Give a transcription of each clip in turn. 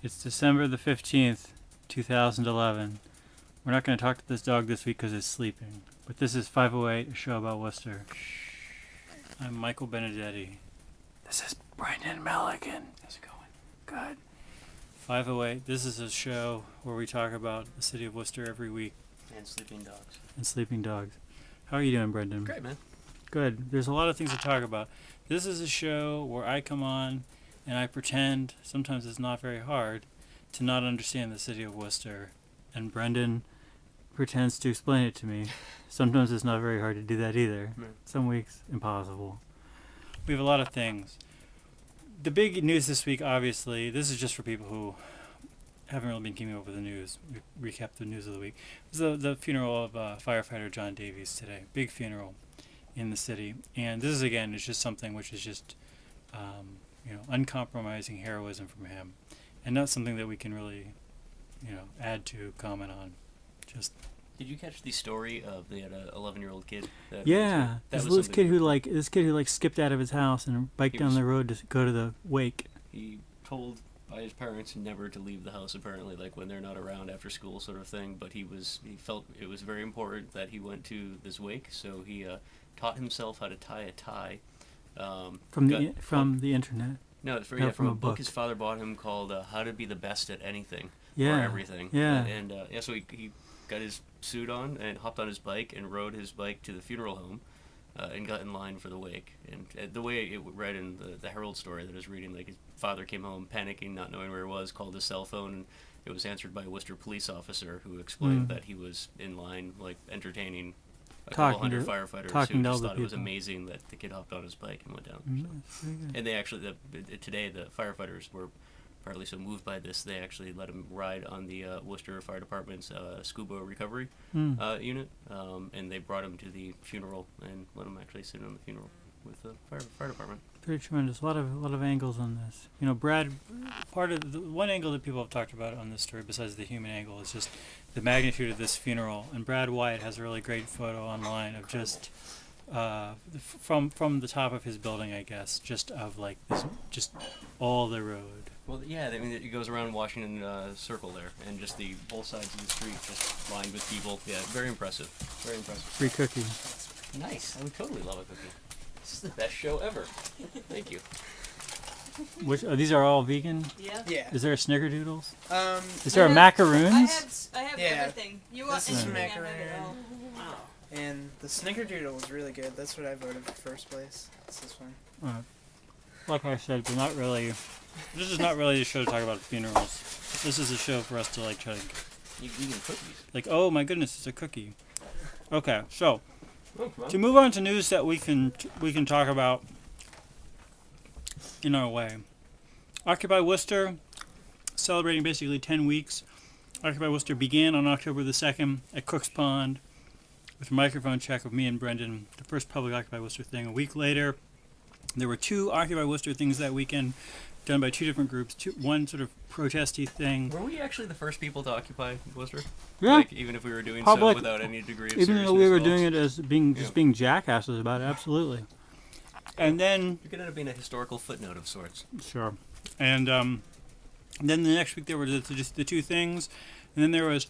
It's December the 15th, 2011. We're not going to talk to this dog this week because it's sleeping. But this is 508, a show about Worcester. I'm Michael Benedetti. This is Brendan Milligan. How's it going? Good. 508, this is a show where we talk about the city of Worcester every week. And sleeping dogs. And sleeping dogs. How are you doing, Brendan? Great, man. Good. There's a lot of things to talk about. This is a show where I come on and I pretend, sometimes it's not very hard, to not understand the city of Worcester. And Brendan pretends to explain it to me. Sometimes it's not very hard to do that either. No. Some weeks, impossible. We have a lot of things. The big news this week, obviously, this is just for people who haven't really been keeping up with the news. We recap the news of the week. It was the funeral of firefighter John Davies today. Big funeral in the city. And this is, again, it's just something which is just, uncompromising heroism from him. And not something that we can really, add to, comment on. Just. Did you catch the story of the 11-year-old kid? Yeah, this kid who skipped out of his house and biked down the road to go to the wake. He told by his parents never to leave the house, apparently, like when they're not around after school, sort of thing. But he felt it was very important that he went to this wake, so he taught himself how to tie a tie. From the internet. No, from a book his father bought him called "How to Be the Best at Anything" or Everything. Yeah. So he got his suit on and hopped on his bike and rode his bike to the funeral home and got in line for the wake. And the way it read in the Herald story that I was reading, like his father came home panicking, not knowing where he was, called his cell phone, and it was answered by a Worcester police officer who explained that he was in line, like entertaining a couple hundred firefighters who just thought it was amazing that the kid hopped on his bike and went down. So. And they actually, today the firefighters were partly so moved by this, they actually let him ride on the Worcester Fire Department's scuba recovery unit, and they brought him to the funeral and let him actually sit on the funeral with the fire department. Pretty tremendous. A lot of angles on this. Brad, part of the one angle that people have talked about on this story, besides the human angle, is just the magnitude of this funeral. And Brad Wyatt has a really great photo online of just from the top of his building, I guess, just of like this, just all the road. Well, yeah, I mean, it goes around Washington Circle there, and just both sides of the street just lined with people. Yeah, very impressive. Very impressive. Free cookie. Nice. I would totally love a cookie. This is the best show ever. Thank you. These are all vegan? Yeah. Is there a snickerdoodles? Is there a macaroons? I have everything. You want this is anything? macaroon. I have it all. Wow. And the snickerdoodle was really good. That's what I voted for first place. It's this one. Like I said, we're not really. This is not really a show to talk about funerals. This is a show for us to try to. You vegan cookies. Like, oh my goodness, it's a cookie. Okay, so to move on to news that we can talk about in our way. Occupy Worcester, celebrating basically 10 weeks. Occupy Worcester began on October the 2nd at Cook's Pond with a microphone check of me and Brendan, the first public Occupy Worcester thing. A week later, there were 2 Occupy Worcester things that weekend done by 2 different groups. One sort of protesty thing. Were we actually the first people to occupy Worcester? Yeah. Like, even if we were doing so without any degree of seriousness. Even though we were doing it as being jackasses about it, absolutely. And then it could end up being a historical footnote of sorts. Sure. And then the next week there were just the 2 things, and then there was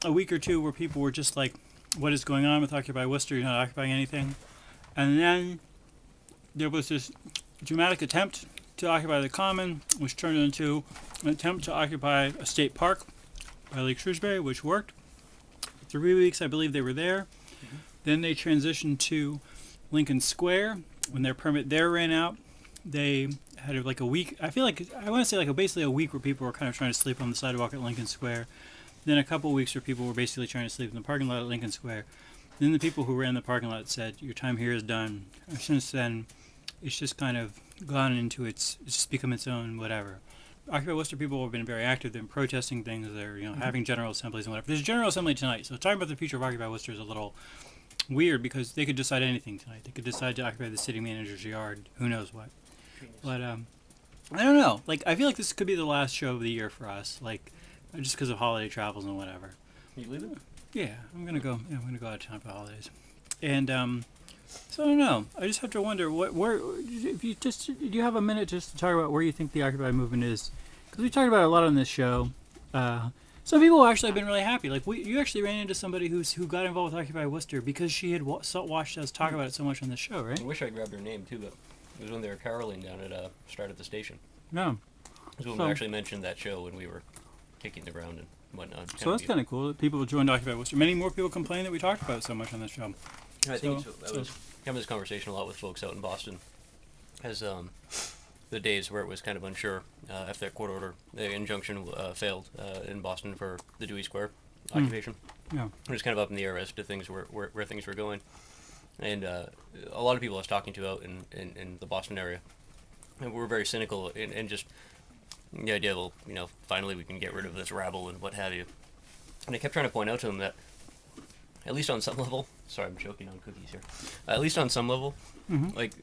a week or 2 where people were just like, "What is going on with Occupy Worcester? You're not occupying anything." And then there was this dramatic attempt to occupy the Common, which turned into an attempt to occupy a state park by Lake Shrewsbury, which worked. 3 weeks, I believe, they were there. Mm-hmm. Then they transitioned to Lincoln Square. When their permit there ran out, they had like a week. I want to say basically a week where people were kind of trying to sleep on the sidewalk at Lincoln Square. Then a couple of weeks where people were basically trying to sleep in the parking lot at Lincoln Square. Then the people who ran the parking lot said, "Your time here is done." And since then, it's just kind of gone into it's just become its own whatever. Occupy Worcester people have been very active. They've been protesting things. They're having general assemblies and whatever. There's a general assembly tonight, so talking about the future of Occupy Worcester is a little weird because they could decide anything tonight. They could decide to occupy the city manager's yard. Who knows what? But I don't know. I feel like this could be the last show of the year for us. Just because of holiday travels and whatever. Are you leaving? Yeah, I'm gonna go. Yeah, I'm gonna go out of town for holidays. And so I don't know. I just have to wonder do you have a minute just to talk about where you think the Occupy movement is because we talked about it a lot on this show. Some people actually have been really happy. Like you actually ran into somebody who got involved with Occupy Worcester because she had watched us talk about it so much on the show, right? I wish I grabbed her name too, but it was when they were caroling down at Start at the Station. No. It was when we actually mentioned that show when we were kicking the ground and whatnot. So that's kind of cool that people joined Occupy Worcester. Many more people complain that we talked about it so much on this show. I think I was having this conversation a lot with folks out in Boston, as the days where it was kind of unsure if that court order, the injunction failed in Boston for the Dewey Square occupation. Yeah. It was kind of up in the air as to things where things were going. And a lot of people I was talking to out in the Boston area were very cynical and just the idea, well, finally we can get rid of this rabble and what have you. And I kept trying to point out to them that, at least on some level, sorry, I'm choking on cookies here. At least on some level, like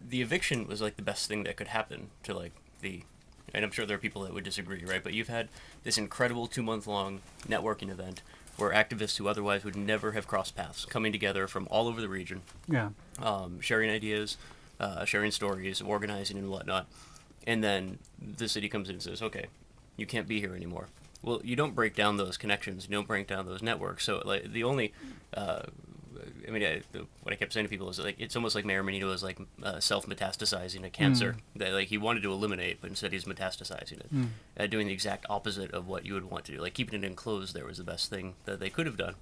the eviction was like the best thing that could happen to and I'm sure there are people that would disagree, right? But you've had this incredible 2-month-long networking event where activists who otherwise would never have crossed paths coming together from all over the region, sharing ideas, sharing stories, organizing and whatnot. And then the city comes in and says, okay, you can't be here anymore. Well, you don't break down those connections. You don't break down those networks. So, the only, what I kept saying to people is it's almost like Mayor Menino is self-metastasizing a cancer that he wanted to eliminate, but instead he's metastasizing it, doing the exact opposite of what you would want to do. Like keeping it enclosed there was the best thing that they could have done.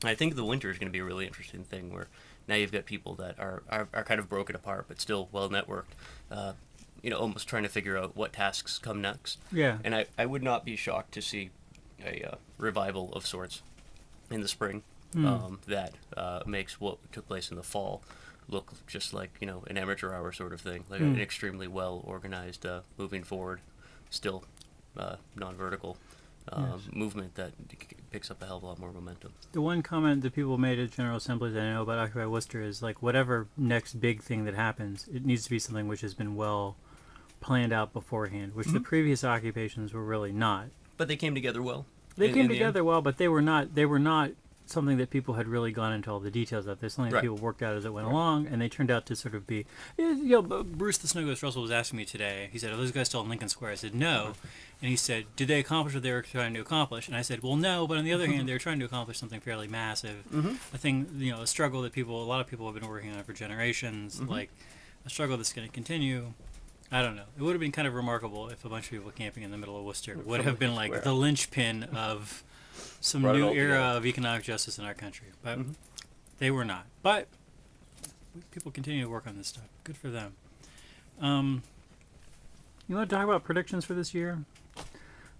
I think the winter is going to be a really interesting thing where now you've got people that are kind of broken apart but still well networked. Almost trying to figure out what tasks come next. Yeah. And I would not be shocked to see a revival of sorts in the spring that makes what took place in the fall look just like, an amateur hour sort of thing, like an extremely well-organized, moving forward, still non-vertical movement that picks up a hell of a lot more momentum. The one comment that people made at General Assembly that I know about Occupy Worcester is whatever next big thing that happens, it needs to be something which has been well planned out beforehand, which the previous occupations were really not. But they came together well. They came together well, but they were not something that people had really gone into all the details of. There's something that people worked out as it went along, and they turned out to sort of be. Bruce the Snow Ghost Russell was asking me today. He said, "Are those guys still in Lincoln Square?" I said, "No," and he said, "Did they accomplish what they were trying to accomplish?" And I said, "Well, no, but on the other hand, they were trying to accomplish something fairly massive. A thing, a struggle that a lot of people have been working on for generations, like a struggle that's going to continue." I don't know. It would have been kind of remarkable if a bunch of people camping in the middle of Worcester would have been the linchpin of some new era of economic justice in our country. But they were not. But people continue to work on this stuff. Good for them. You want to talk about predictions for this year?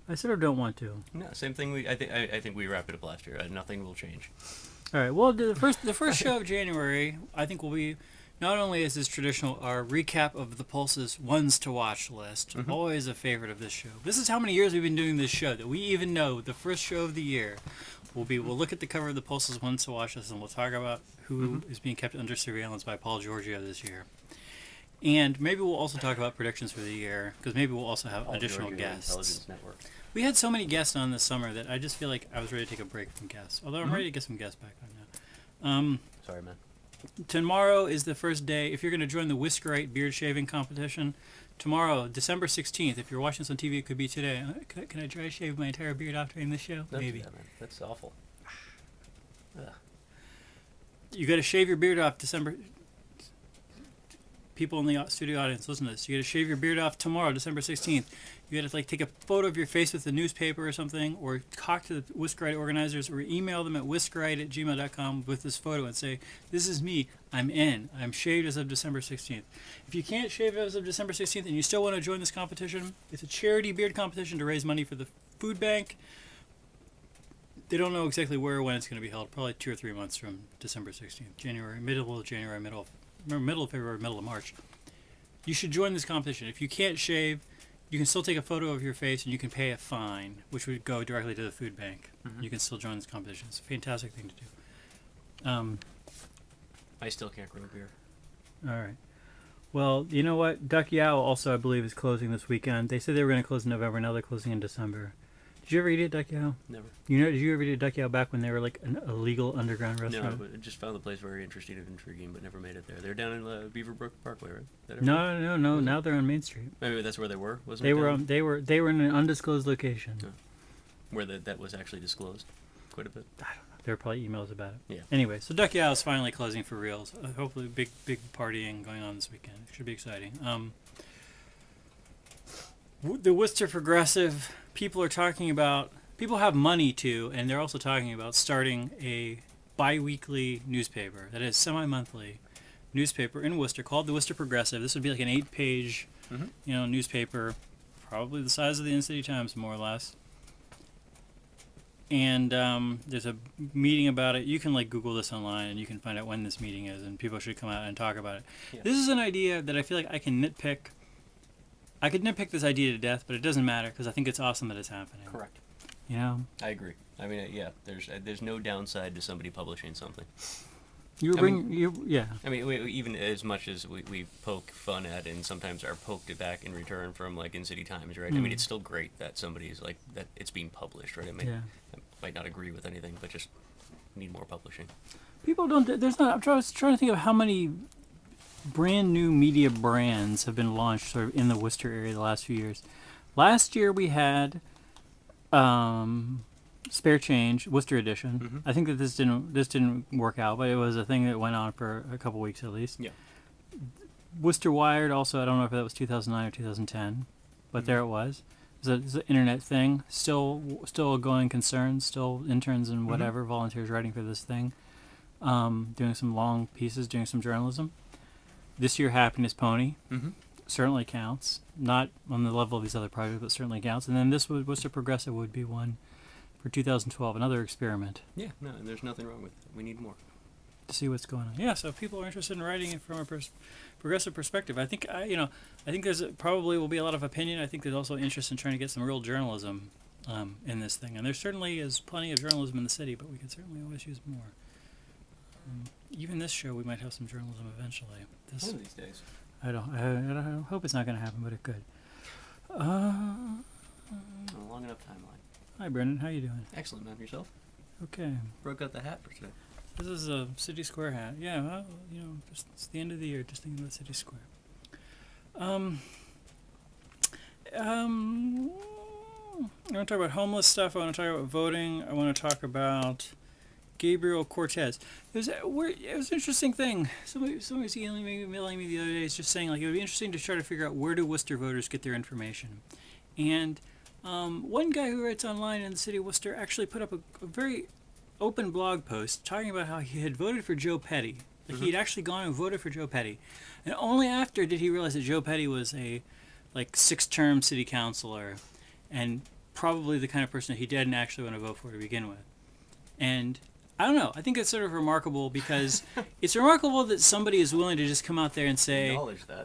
I sort of don't want to. No, same thing. I think we wrapped it up last year. Nothing will change. All right. Well, the first show of January, I think, will be. Not only is this traditional, our recap of the Pulse's ones to watch list, always a favorite of this show. This is how many years we've been doing this show that we even know the first show of the year we'll look at the cover of the Pulse's ones to watch list and we'll talk about who is being kept under surveillance by Paul Giorgio this year. And maybe we'll also talk about predictions for the year because maybe we'll also have additional guests. We had so many guests on this summer that I just feel like I was ready to take a break from guests. Although I'm ready to get some guests back on now. Sorry, man. Tomorrow is the first day. If you're going to join the Whiskerite beard shaving competition, tomorrow, December 16th, if you're watching this on TV, it could be today. Can I dry shave my entire beard off during this show? Don't Maybe. do that, man. That's awful. You got to shave your beard off December. People in the studio audience, listen to this. You got to shave your beard off tomorrow, December 16th. You got to take a photo of your face with the newspaper or something, or talk to the Whiskerite organizers, or email them at whiskerite@gmail.com with this photo and say, "This is me. I'm in. I'm shaved as of December 16th." If you can't shave as of December 16th and you still want to join this competition, it's a charity beard competition to raise money for the food bank. They don't know exactly where or when it's going to be held. Probably 2 or 3 months from December 16th, middle of January, middle of February, middle of March. You should join this competition. If you can't shave, you can still take a photo of your face and you can pay a fine, which would go directly to the food bank. You can still join this competition. It's a fantastic thing to do. I still can't grow beer. All right. Well, you know what? Duck Yao also, I believe, is closing this weekend. They said they were going to close in November. Now they're closing in December. Did Did you ever eat at Duck Yao? Never. Did you ever eat at Duck Yao back when they were like an illegal underground No, restaurant? but I just found the place very interesting and intriguing, but never made it there. They're down in Beaverbrook Parkway, right? That area? No. Now they're on Main Street. Maybe that's where they were. Wasn't They it were down- they were in an undisclosed location. Oh. Where that was actually disclosed quite a bit. I don't know. There were probably emails about it. Yeah. Anyway, so Duck Yao is finally closing for reals. Hopefully, big partying going on this weekend. Should be exciting. The Worcester Progressive people are talking about. People have money too, and they're also talking about starting a bi-weekly newspaper that is semi-monthly newspaper in Worcester called the Worcester Progressive. This would be like an 8-page, newspaper, probably the size of the In-City Times, more or less. And there's a meeting about it. You can Google this online, and you can find out when this meeting is, and people should come out and talk about it. Yeah. This is an idea that I feel like I can nitpick. I could nitpick this idea to death, but it doesn't matter because I think it's awesome that it's happening. Correct. You know? I agree. I mean, yeah. There's no downside to somebody publishing something. Yeah. I mean, even as much as we poke fun at and sometimes are poked back in return from In-City Times, right? I mean, it's still great that somebody's that it's being published, right? I might not agree with anything, but just need more publishing. People don't. There's not. I'm trying to think of how many brand new media brands have been launched sort of in the Worcester area the last few years. Last year we had Spare Change, Worcester Edition. Mm-hmm. I think that this didn't work out, but it was a thing that went on for a couple weeks at least. Yeah. Worcester Wired also, I don't know if that was 2009 or 2010, but there it was. It's an internet thing. Still a going concern. Still interns and whatever, volunteers writing for this thing. Doing some long pieces, doing some journalism. This year, Happiness Pony certainly counts. Not on the level of these other projects, but certainly counts. And then this Worcester Progressive would be one for 2012, another experiment. Yeah, no, and there's nothing wrong with it. We need more. To see what's going on. Yeah, so if people are interested in writing it from a progressive perspective, I think there's probably will be a lot of opinion. I think there's also interest in trying to get some real journalism in this thing, and there certainly is plenty of journalism in the city, but we could certainly always use more. Even this show, we might have some journalism eventually. One of these days. I don't hope it's not going to happen, but it could. A long enough timeline. Hi, Brendan. How you doing? Excellent, man. Yourself? Okay. Broke out the hat for today. This is a City Square hat. Yeah, well, just it's the end of the year. Just thinking about City Square. I want to talk about homeless stuff. I want to talk about voting. I want to talk about Gabriel Cortez. It was an interesting thing. Somebody was emailing me the other day. It's just saying it would be interesting to try to figure out where do Worcester voters get their information. And one guy who writes online in the city of Worcester actually put up a very open blog post talking about how he had voted for Joe Petty. He had actually gone and voted for Joe Petty. And only after did he realize that Joe Petty was a 6-term city councilor and probably the kind of person that he didn't actually want to vote for to begin with. And I don't know. I think it's sort of remarkable because it's remarkable that somebody is willing to just come out there and say,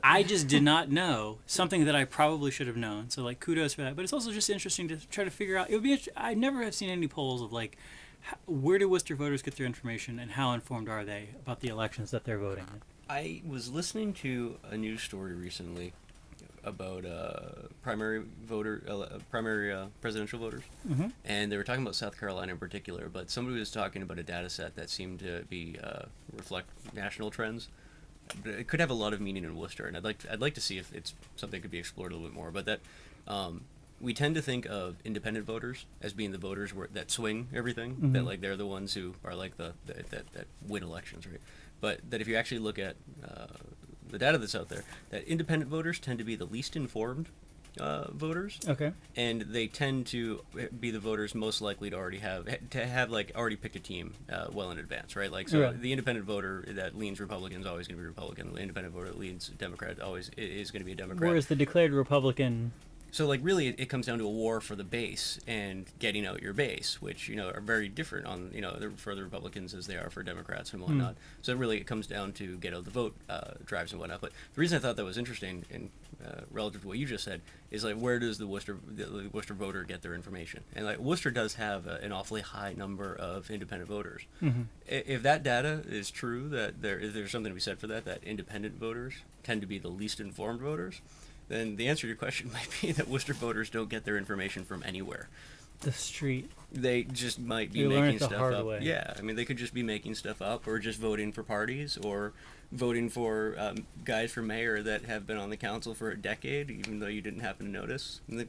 I just did not know something that I probably should have known. So kudos for that. But it's also just interesting to try to figure out. It would be. I never have seen any polls of where do Worcester voters get their information and how informed are they about the elections that they're voting in? I was listening to a news story recently about primary presidential voters, and they were talking about South Carolina in particular. But somebody was talking about a data set that seemed to be reflect national trends. But it could have a lot of meaning in Worcester, and I'd like to see if it's something that could be explored a little bit more. But that. We tend to think of independent voters as being the voters that swing everything, that they're the ones who are that win elections, right? But that if you actually look at the data that's out there, that independent voters tend to be the least informed voters. Okay. And they tend to be the voters most likely to already have already picked a team well in advance, right? The independent voter that leans Republican is always going to be Republican. The independent voter that leans Democrat always is going to be a Democrat. Whereas the declared Republican. So really it comes down to a war for the base and getting out your base, which are very different on for the Republicans as they are for Democrats and whatnot. So really it comes down to get out the vote drives and whatnot. But the reason I thought that was interesting and relative to what you just said is where does the Worcester voter get their information? And Worcester does have an awfully high number of independent voters. If that data is true, that there's something to be said for that independent voters tend to be the least informed voters, then the answer to your question might be that Worcester voters don't get their information from anywhere. The street. They just might be You learn making it the stuff hard up. way. Yeah, I mean, they could just be making stuff up, or just voting for parties, or voting for guys for mayor that have been on the council for a decade, even though you didn't happen to notice. And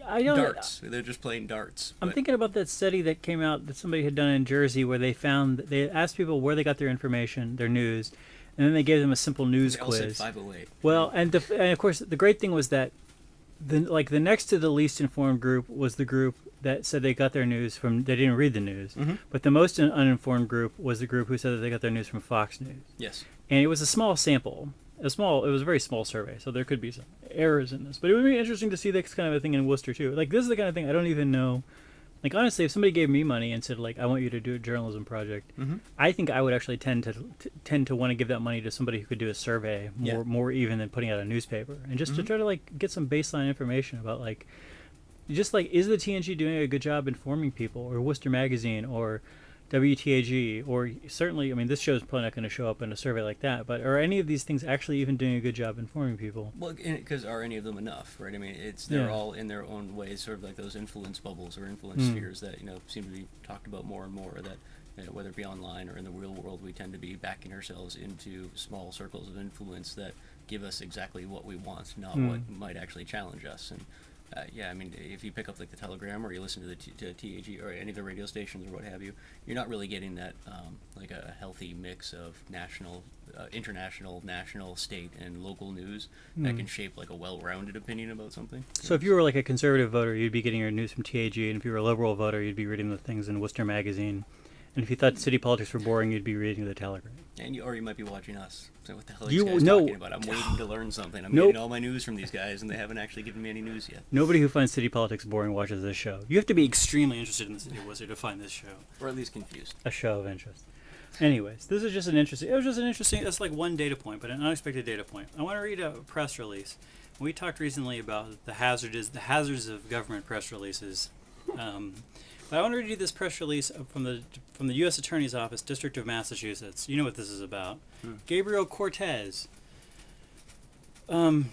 I know. darts. They're just playing darts. I'm but- thinking about that study that came out that somebody had done in Jersey, where they found they asked people where they got their information, their news, and then they gave them a simple news They all said quiz. 508. Well, and of course, the great thing was that the next to the least informed group was the group that said they got their news from, they didn't read the news. Mhm. But the most uninformed group was the group who said that they got their news from Fox News. Yes. And it was a small sample. It was a very small survey, so there could be some errors in this. But it would be interesting to see this kind of a thing in Worcester too. Like, this is the kind of thing I don't even know. Like, honestly, if somebody gave me money and said, like, I want you to do a journalism project, Mhm. I think I would actually tend to want to give that money to somebody who could do a survey more even than putting out a newspaper, and just to try to like get some baseline information about like, just like, is the TNG doing a good job informing people, or Worcester Magazine, or WTAG, or certainly, I mean, this show is probably not going to show up in a survey like that, but are any of these things actually even doing a good job informing people? Well, because are any of them enough, right? I mean, they're Yeah. all in their own ways, sort of like those influence bubbles or influence spheres that seem to be talked about more and more. That whether it be online or in the real world, we tend to be backing ourselves into small circles of influence that give us exactly what we want, not what might actually challenge us. And I mean, if you pick up like the Telegram or you listen to the to TAG or any of the radio stations or what have you, you're not really getting that like a healthy mix of national, international, national, state, and local news that can shape like a well-rounded opinion about something. So if you were like a conservative voter, you'd be getting your news from TAG, and if you were a liberal voter, you'd be reading the things in Worcester Magazine. And if you thought city politics were boring, you'd be reading the Telegram. Or you might be watching us. So what the hell are You- these guys no. talking about? I'm waiting to learn something. I'm Nope. getting all my news from these guys, and they haven't actually given me any news yet. Nobody who finds city politics boring watches this show. You have to be extremely interested in the city of Worcester to find this show Or at least confused. a show of interest. Anyways, this is just an interesting. It was just an interesting. That's like one data point, but an unexpected data point. I want to read a press release. We talked recently about the hazards of government press releases. But I want to read you this press release from the U.S. Attorney's Office, District of Massachusetts. You know what this is about. Gabriel Cortez. So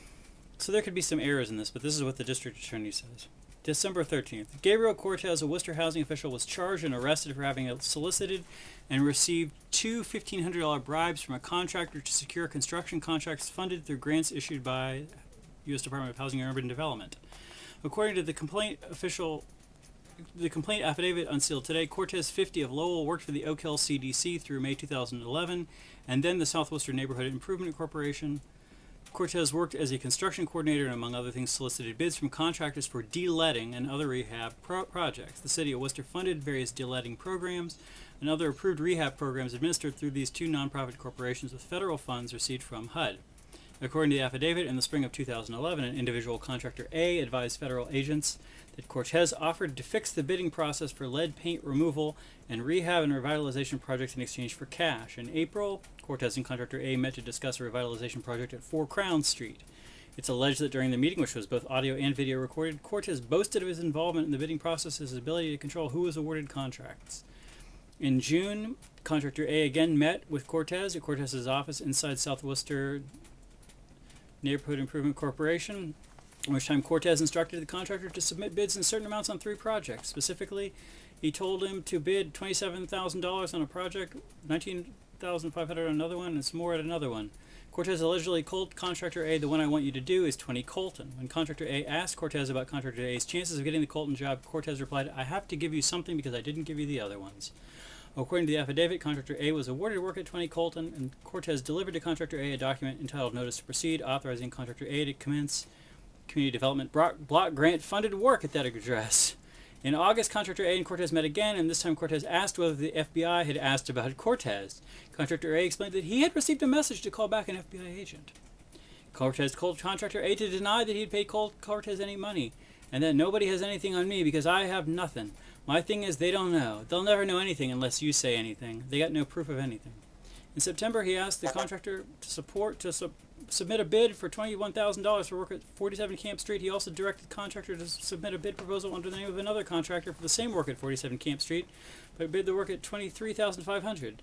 there could be some errors in this, but this is what the district attorney says. December 13th. Gabriel Cortez, a Worcester housing official, was charged and arrested for having solicited and received two $1,500 bribes from a contractor to secure construction contracts funded through grants issued by U.S. Department of Housing and Urban Development. According to the complaint affidavit unsealed today, Cortez 50 of Lowell worked for the Oak Hill CDC through May 2011 and then the Southwestern Neighborhood Improvement Corporation. Cortez worked as a construction coordinator and, among other things, solicited bids from contractors for de-letting and other rehab projects. The city of Worcester funded various de-letting programs and other approved rehab programs administered through these two nonprofit corporations with federal funds received from HUD. According to the affidavit, in the spring of 2011, an individual contractor A advised federal agents that Cortez offered to fix the bidding process for lead paint removal and rehab and revitalization projects in exchange for cash. In April, Cortez and contractor A met to discuss a revitalization project at 4 Crown Street. It's alleged that during the meeting, which was both audio and video recorded, Cortez boasted of his involvement in the bidding process and his ability to control who was awarded contracts. In June, contractor A again met with Cortez at Cortez's office inside South Worcester Neighborhood Improvement Corporation, at which time Cortez instructed the contractor to submit bids in certain amounts on 3 projects. Specifically, he told him to bid $27,000 on a project, $19,500 on another one, and some more at another one. Cortez allegedly told contractor A, the one I want you to do is 20 Colton. When contractor A asked Cortez about contractor A's chances of getting the Colton job, Cortez replied, I have to give you something because I didn't give you the other ones. According to the affidavit, contractor A was awarded work at 20 Colton, and Cortez delivered to contractor A a document entitled Notice to Proceed, authorizing contractor A to commence community development block grant funded work at that address. In August, contractor A and Cortez met again, and this time Cortez asked whether the FBI had asked about Cortez. Contractor A explained that he had received a message to call back an FBI agent. Cortez told contractor A to deny that he had paid Cortez any money, and that nobody has anything on me because I have nothing. My thing is they don't know. They'll never know anything unless you say anything. They got no proof of anything. In September, he asked the contractor to submit a bid for $21,000 for work at 47 Camp Street. He also directed the contractor to submit a bid proposal under the name of another contractor for the same work at 47 Camp Street, but bid the work at $23,500.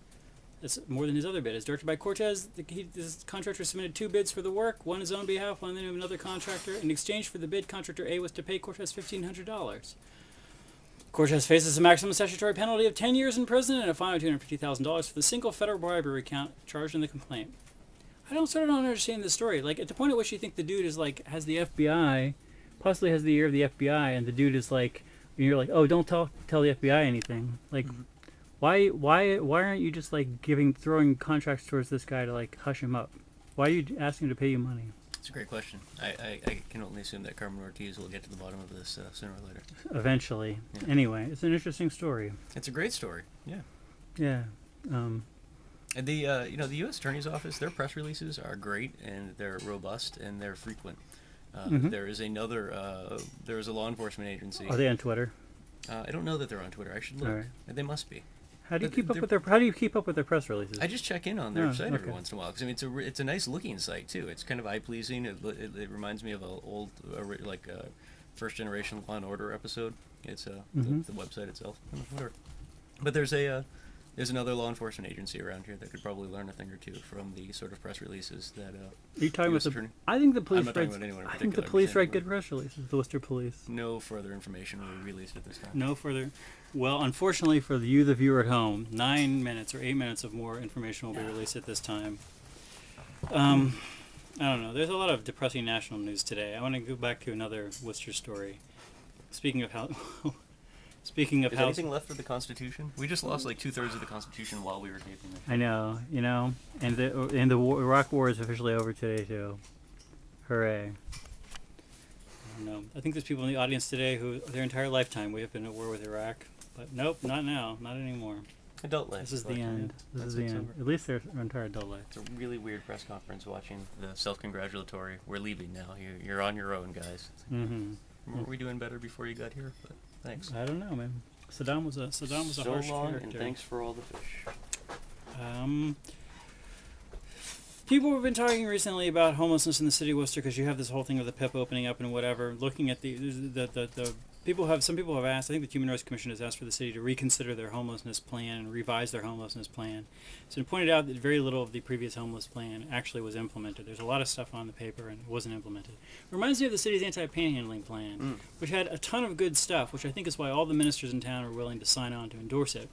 That's more than his other bid. As directed by Cortez, this contractor submitted 2 bids for the work, one on his own behalf, one on the name of another contractor. In exchange for the bid, contractor A was to pay Cortez $1,500. Cortez faces a maximum statutory penalty of 10 years in prison and a fine of $250,000 for the single federal bribery count charged in the complaint. I don't understand this story. Like, at the point at which you think the dude is like has the FBI, possibly has the ear of the FBI, and the dude is like, and you're like, oh, don't tell the FBI anything. Like, why aren't you just like throwing contracts towards this guy to like hush him up? Why are you asking him to pay you money? It's a great question. I can only assume that Carmen Ortiz will get to the bottom of this sooner or later. Eventually. Yeah. Anyway, it's an interesting story. It's a great story. Yeah. Yeah. And the the U.S. Attorney's Office, their press releases are great and they're robust and they're frequent. There is there is a law enforcement agency. Are they on Twitter? I don't know that they're on Twitter. I should look. All right. They must be. How do you keep up with their press releases? I just check in on their site every okay. once in a while because I mean it's a nice looking site too. It's kind of eye pleasing. It reminds me of an old first generation Law and Order episode. It's the website itself. Whatever. But there's another law enforcement agency around here that could probably learn a thing or two from the sort of press releases that. Are you talking about attorney? I think the police. I'm not talking about anyone in I think the particular, police I'm write saying good press releases. The Worcester Police. No further information will be released at this time. No further. Well, unfortunately for you, the viewer at home, 9 minutes or 8 minutes of more information will be released at this time. I don't know. There's a lot of depressing national news today. I want to go back to another Worcester story. Speaking of how. Is anything left of the Constitution? We just lost like 2/3 of the Constitution while we were taping this. I know, and the Iraq War is officially over today too. Hooray! I don't know. I think there's people in the audience today who their entire lifetime we have been at war with Iraq, but nope, not now, not anymore. Adult life. This is the end. This is the end. At least their entire adult life. It's a really weird press conference watching the self-congratulatory. We're leaving now. You're on your own, guys. Were we doing better before you got here? But thanks. I don't know, man. Saddam was a harsh long, character. and thanks for all the fish. People have been talking recently about homelessness in the city of Worcester because you have this whole thing of the PIP opening up and whatever. Looking at some people have asked. I think the Human Rights Commission has asked for the city to reconsider their homelessness plan and revise their homelessness plan. So it pointed out that very little of the previous homeless plan actually was implemented. There's a lot of stuff on the paper and it wasn't implemented. It reminds me of the city's anti-panhandling plan, which had a ton of good stuff, which I think is why all the ministers in town are willing to sign on to endorse it.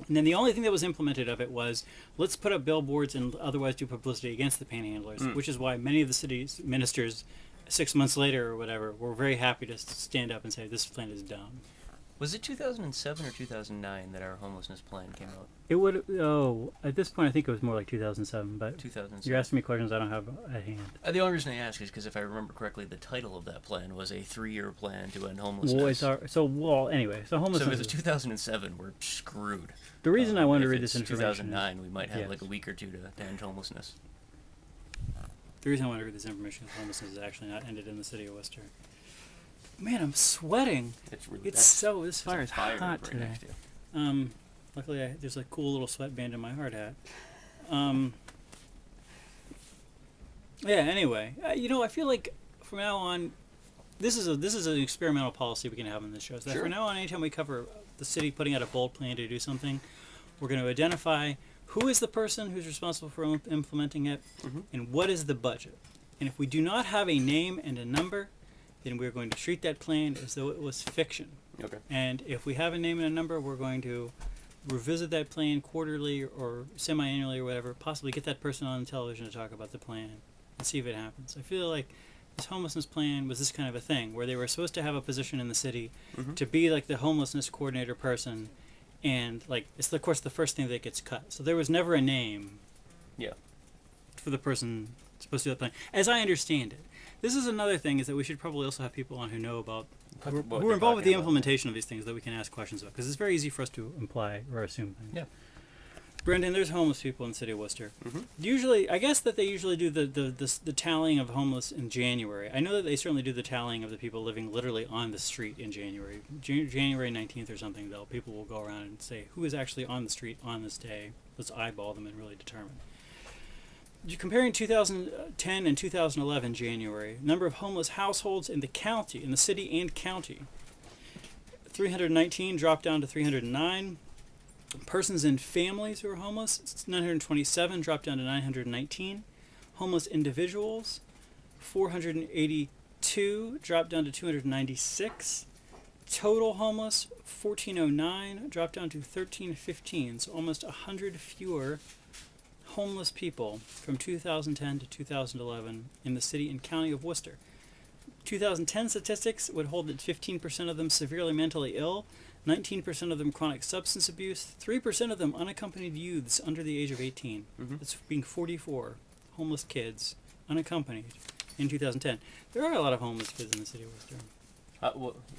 And then the only thing that was implemented of it was, let's put up billboards and otherwise do publicity against the panhandlers, which is why many of the city's ministers 6 months later or whatever, we're very happy to stand up and say this plan is dumb. Was it 2007 or 2009 that our homelessness plan came out? It would. At this point, I think it was more like 2007. But 2007. You're asking me questions I don't have at hand. The only reason I ask is because if I remember correctly, the title of that plan was a 3-year plan to end homelessness. Anyway, so homelessness. So if it's 2007, we're screwed. The reason I wanted to read If this it's information. 2009, we might have Yes. like a week or two to end homelessness. The reason I want to read this information is homelessness is actually not ended in the city of Worcester. Man, I'm sweating. This fire is hot right today. next to you. Luckily, there's a cool little sweatband in my hard hat. Yeah. Anyway, I feel like from now on, this is an experimental policy we can have on this show. So that Sure. from now on, anytime we cover the city putting out a bold plan to do something, we're going to identify who is the person who's responsible for implementing it, and what is the budget. And if we do not have a name and a number, then we're going to treat that plan as though it was fiction. Okay. And if we have a name and a number, we're going to revisit that plan quarterly or semi-annually or whatever, possibly get that person on television to talk about the plan and see if it happens. I feel like this homelessness plan was this kind of a thing where they were supposed to have a position in the city to be like the homelessness coordinator person, and like it's of course the first thing that gets cut. So there was never a name for the person supposed to do that plan, as I understand it. This is another thing, is that we should probably also have people on who know about, who are involved with the implementation of these things that we can ask questions about, because it's very easy for us to imply or assume things. Yeah. Brendan, there's homeless people in the city of Worcester. Usually, I guess that they usually do the tallying of homeless in January. I know that they certainly do the tallying of the people living literally on the street in January. January 19th or something, though, people will go around and say, who is actually on the street on this day? Let's eyeball them and really determine. Comparing 2010 and 2011 January, number of homeless households in the county, in the city and county, 319 dropped down to 309. Persons in families who are homeless, 927 dropped down to 919. Homeless individuals, 482 dropped down to 296. Total homeless, 1,409, dropped down to 1,315. So almost 100 fewer homeless people from 2010 to 2011 in the city and county of Worcester. 2010 statistics would hold that 15% of them severely mentally ill, 19% of them chronic substance abuse, 3% of them unaccompanied youths under the age of 18. That's being 44 homeless kids unaccompanied in 2010. There are a lot of homeless kids in the city of Worcester.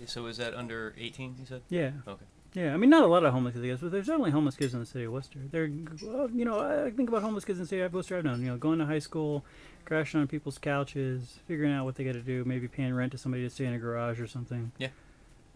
So is that under 18, you said? Yeah. Okay. Yeah, I mean, not a lot of homeless kids, I guess, but there's certainly homeless kids in the city of Worcester. They're, well, you know, I think about homeless kids in the city of Worcester. I've known, you know, going to high school, crashing on people's couches, figuring out what they got to do, maybe paying rent to somebody to stay in a garage or something. Yeah.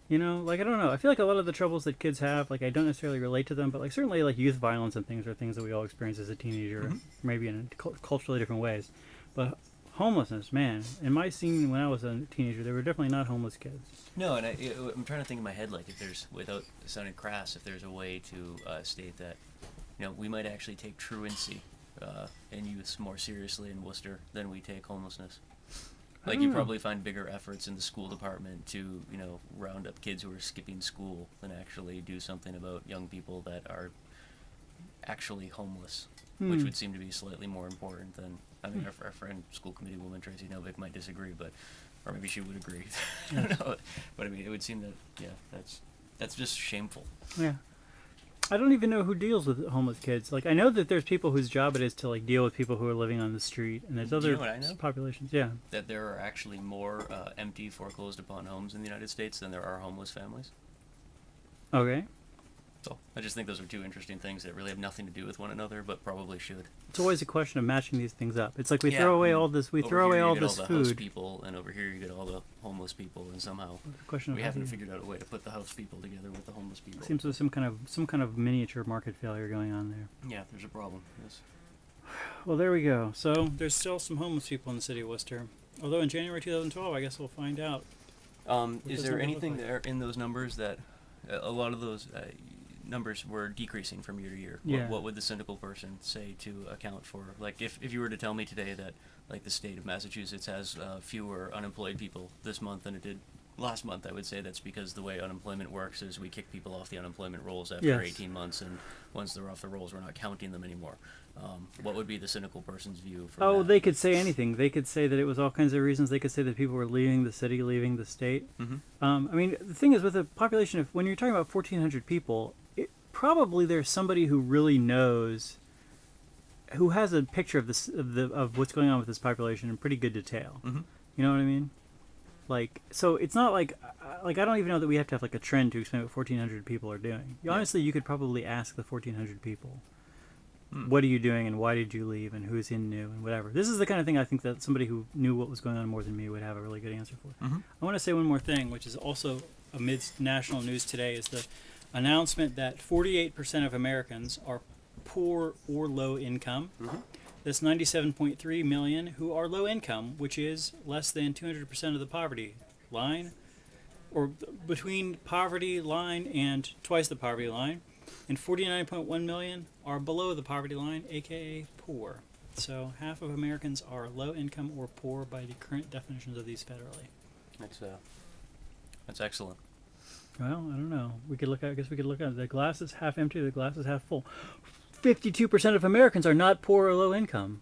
You know, like, I don't know. I feel like a lot of the troubles that kids have, like, I don't necessarily relate to them, but, like, certainly, like, youth violence and things are things that we all experience as a teenager, maybe in culturally different ways. But homelessness, man, in my scene when I was a teenager, there were definitely not homeless kids. No, and I'm trying to think in my head, like, if there's, without sounding crass, if there's a way to state that, you know, we might actually take truancy and youths more seriously in Worcester than we take homelessness. Like, you probably find bigger efforts in the school department to, you know, round up kids who are skipping school than actually do something about young people that are actually homeless, which would seem to be slightly more important than, I mean, our friend, school committee woman Tracy Novick might disagree, but, or maybe she would agree. I don't know. But I mean, it would seem that, yeah, that's just shameful. Yeah. I don't even know who deals with homeless kids. Like, I know that there's people whose job it is to, like, deal with people who are living on the street, and there's Do other you know what I know? populations. Yeah. That there are actually more empty, foreclosed upon homes in the United States than there are homeless families. Okay. So I just think those are two interesting things that really have nothing to do with one another, but probably should. It's always a question of matching these things up. It's like we Yeah, throw away and all this. We over throw away here you all get this all the house food. people, and over here you get all the homeless people, and somehow It's a question of we how haven't you- figured out a way to put the house people together with the homeless people. Seems there's some kind of miniature market failure going on there. Yeah, there's a problem. Yes. Well, there we go. So there's still some homeless people in the city of Worcester. Although in January 2012, I guess we'll find out. Is does there that look anything like? there in those numbers that a lot of those numbers were decreasing from year to year? Yeah. What would the cynical person say to account for? Like, if you were to tell me today that, like, the state of Massachusetts has fewer unemployed people this month than it did last month, I would say that's because the way unemployment works is we kick people off the unemployment rolls after Yes. 18 months, and once they're off the rolls, we're not counting them anymore. What would be the cynical person's view? From Oh, that? they could say anything. They could say that it was all kinds of reasons. They could say that people were leaving the city, leaving the state. Mm-hmm. I mean, the thing is, with a population of, when you're talking about 1,400 people, probably there's somebody who really knows, who has a picture of this, of what's going on with this population in pretty good detail. Mm-hmm. You know what I mean? Like, so it's not like I don't even know that we have to have like a trend to explain what 1,400 people are doing. Yeah. Honestly, you could probably ask the 1,400 people, Hmm. what are you doing and why did you leave and who's in new and whatever. This is the kind of thing I think that somebody who knew what was going on more than me would have a really good answer for. Mm-hmm. I want to say one more thing, which is also amidst national news today, is the announcement that 48% of Americans are poor or low income. Mm-hmm. That's 97.3 million who are low income, which is less than 200% of the poverty line, or between poverty line and twice the poverty line. And 49.1 million are below the poverty line, aka poor. So half of Americans are low income or poor by the current definitions of these federally. That's excellent. Well, I don't know. We could look at. I guess we could look at the glass is half empty. The glass is half full. 52% of Americans are not poor or low income.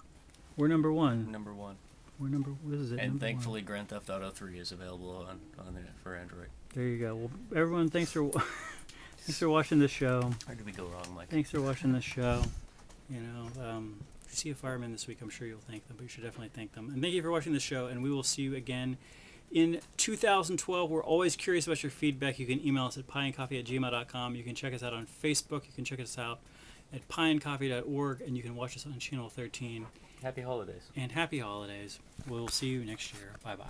We're number one. Number one. We're number. What is it? And number thankfully, one. Grand Theft Auto 3 is available on there for Android. There you go. Well, everyone, thanks for thanks for watching this show. How did we go wrong, Mike? Thanks for watching this show. You know, if you see a fireman this week, I'm sure you'll thank them, but you should definitely thank them. And thank you for watching this show, and we will see you again in 2012. We're always curious about your feedback. You can email us at pieandcoffee@gmail.com. You can check us out on Facebook. You can check us out at pieandcoffee.org, and you can watch us on Channel 13. Happy holidays. And happy holidays. We'll see you next year. Bye-bye.